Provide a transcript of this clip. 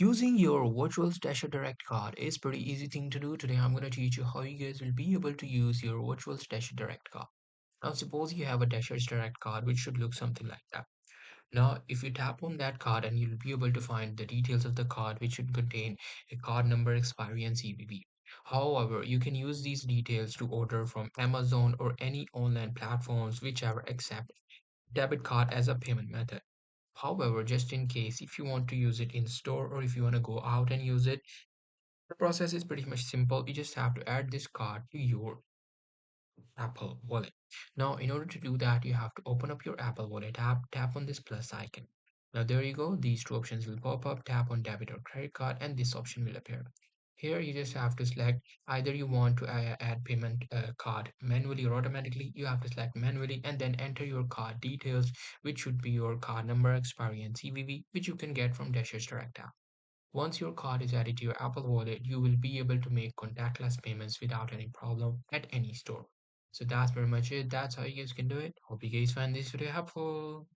Using your virtual Stasher Direct card is pretty easy thing to do. Today I'm going to teach you how you guys will be able to use your virtual Stasher Direct card. Now suppose you have a Dasher's Direct card which should look something like that. Now if you tap on that card and you'll be able to find the details of the card which should contain a card number, expiry and CVV. However, you can use these details to order from Amazon or any online platforms whichever accept debit card as a payment method. However, just in case if you want to use it in store or if you want to go out and use it, the process is pretty much simple. You just have to add this card to your Apple Wallet. Now, in order to do that, you have to open up your Apple Wallet app, tap on this plus icon. Now, there you go. These two options will pop up. Tap on debit or credit card, and this option will appear. Here, you just have to select either you want to add payment card manually or automatically. You have to select manually and then enter your card details, which should be your card number, expiry, and CVV, which you can get from Dash's Direct app. Once your card is added to your Apple Wallet, you will be able to make contactless payments without any problem at any store. So that's pretty much it. That's how you guys can do it. Hope you guys find this video helpful.